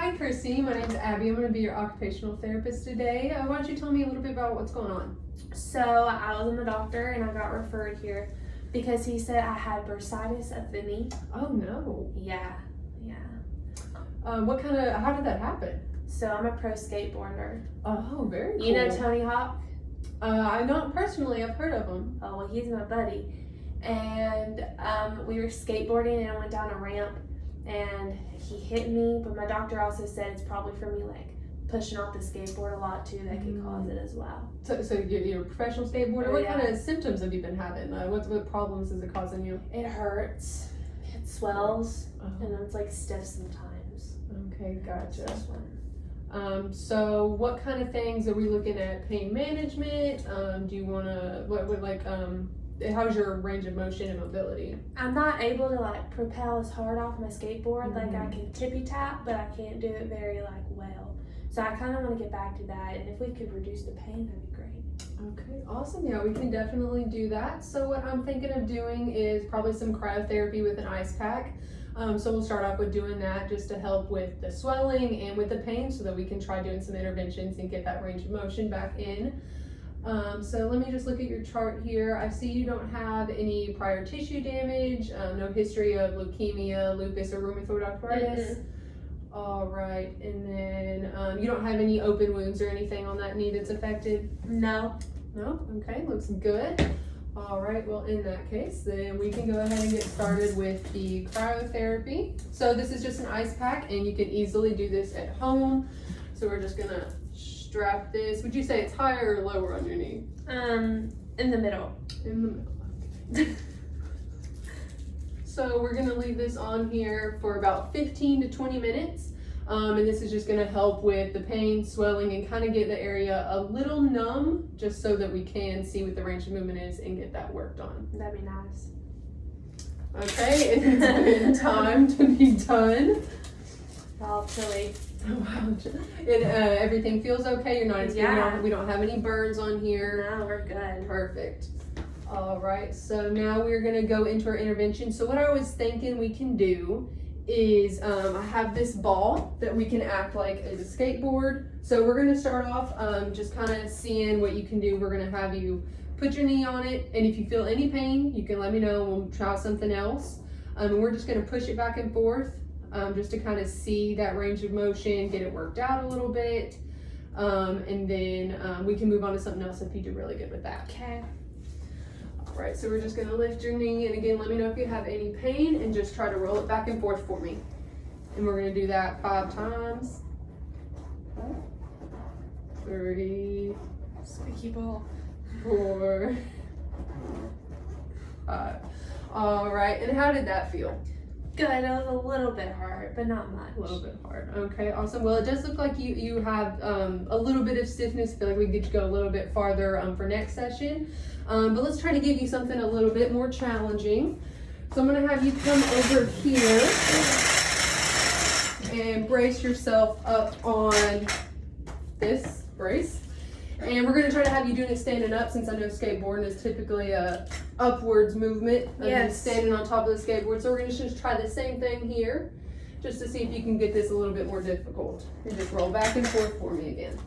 Hi, Chrissy. My name's Abby. I'm going to be your occupational therapist today. Why don't you tell me a little bit about what's going on? So I was in the doctor and I got referred here because he said I had bursitis of the knee. Oh, no. Yeah. How did that happen? So I'm a pro skateboarder. Oh, very cool. You know Tony Hawk? I not personally. I've heard of him. Oh, well, he's my buddy. And we were skateboarding and I went down a ramp and he hit me. But my doctor also said it's probably for me like pushing off the skateboard a lot too that could cause it as well. So you're a professional skateboarder. Oh, What yeah. kind of symptoms have you been having? What problems is it causing you? It hurts. It swells. Oh. And then it's like stiff sometimes. Okay, gotcha. This one. So what kind of things are we looking at? Pain management? Do you want to, how's your range of motion and mobility? I'm not able to like propel as hard off my skateboard. Like I can tippy tap, but I can't do it very like well. So I kind of want to get back to that. And if we could reduce the pain, that'd be great. Okay, awesome. Yeah, we can definitely do that. So what I'm thinking of doing is probably some cryotherapy with an ice pack. So we'll start off with doing that just to help with the swelling and with the pain so that we can try doing some interventions and get that range of motion back in. So let me just look at your chart here. I see you don't have any prior tissue damage, no history of leukemia, lupus, or rheumatoid arthritis. All right, and then you don't have any open wounds or anything on that knee that's affected? No. No? Okay, looks good. All right, well, in that case, then we can go ahead and get started with the cryotherapy. So this is just an ice pack, and you can easily do this at home. So we're just gonna strap this. Would you say it's higher or lower on your knee? In the middle. In the middle. Okay. So we're gonna leave this on here for about 15 to 20 minutes. And this is just gonna help with the pain, swelling, and kind of get the area a little numb, just so that we can see what the range of movement is and get that worked on. That'd be nice. Okay, it's been time to be done. All chilly. Wow. And everything feels okay? You're not, Yeah. we don't have any burns on here. No, we're good. Perfect. All right, so now we're gonna go into our intervention. So what I was thinking we can do is I have this ball that we can act like as a skateboard. So we're gonna start off just kind of seeing what you can do. We're gonna have you put your knee on it, and if you feel any pain, you can let me know and we'll try something else. And we're just gonna push it back and forth just to kind of see that range of motion, get it worked out a little bit. And then we can move on to something else if you do really good with that. Okay. All right, so we're just gonna lift your knee, and again, let me know if you have any pain, and just try to roll it back and forth for me. And we're gonna do that 5 times. 3, Squeaky ball. 4, 5. All right, and how did that feel? Good. It was a little bit hard, but not much. A little bit hard. Okay, awesome. Well, it does look like you have a little bit of stiffness. I feel like we can get you go a little bit farther for next session. But let's try to give you something a little bit more challenging. So I'm gonna have you come over here and brace yourself up on this brace. And we're gonna try to have you doing it standing up, since I know skateboarding is typically a upwards movement. Yes. Standing on top of the skateboard. So we're gonna just try the same thing here, just to see if you can get this a little bit more difficult. You just roll back and forth for me again.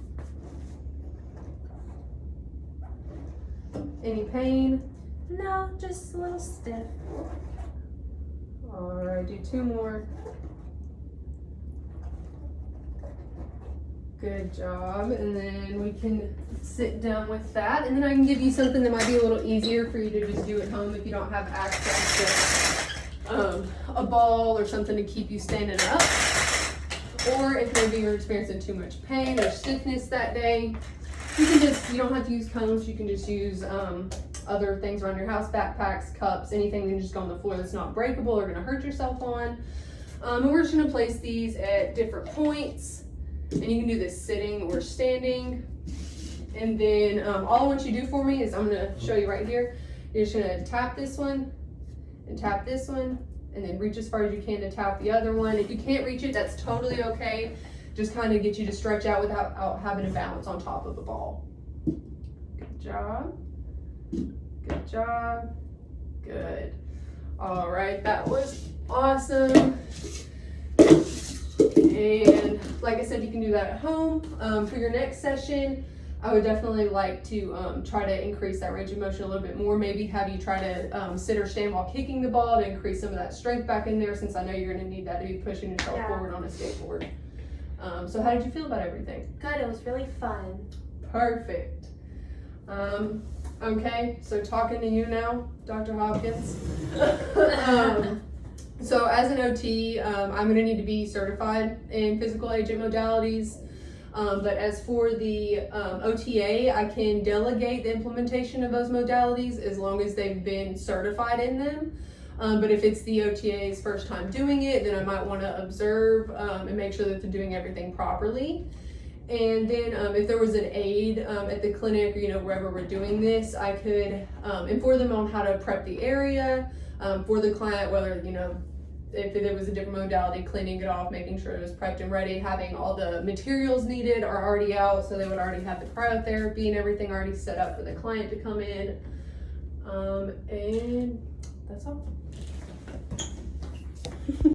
Any pain? No, just a little stiff. All right, do 2 more. Good job. And then we can sit down with that. And then I can give you something that might be a little easier for you to just do at home if you don't have access to a ball or something to keep you standing up. Or if maybe you're experiencing too much pain or stiffness that day, you don't have to use cones. You can just use other things around your house, backpacks, cups, anything that can just go on the floor that's not breakable or gonna hurt yourself on. And we're just gonna place these at different points. And you can do this sitting or standing. And then all I want you to do for me is I'm gonna show you right here. You're just gonna tap this one and tap this one, and then reach as far as you can to tap the other one. If you can't reach it, that's totally okay. Just kind of get you to stretch out without having to balance on top of the ball. Good job. Good job. Good. All right, that was awesome. And like I said, you can do that at home. For your next session, I would definitely like to try to increase that range of motion a little bit more. Maybe have you try to sit or stand while kicking the ball to increase some of that strength back in there, since I know you're going to need that to be pushing yourself forward on a skateboard. So how did you feel about everything? Good, it was really fun. Perfect. Okay, so talking to you now, Dr. Hopkins. So as an OT, I'm going to need to be certified in physical agent modalities. But as for the OTA, I can delegate the implementation of those modalities as long as they've been certified in them. But if it's the OTA's first time doing it, then I might want to observe and make sure that they're doing everything properly. And then if there was an aide at the clinic or, wherever we're doing this, I could inform them on how to prep the area for the client, whether, if there was a different modality, cleaning it off, making sure it was prepped and ready, having all the materials needed are already out, so they would already have the cryotherapy and everything already set up for the client to come in. And that's all.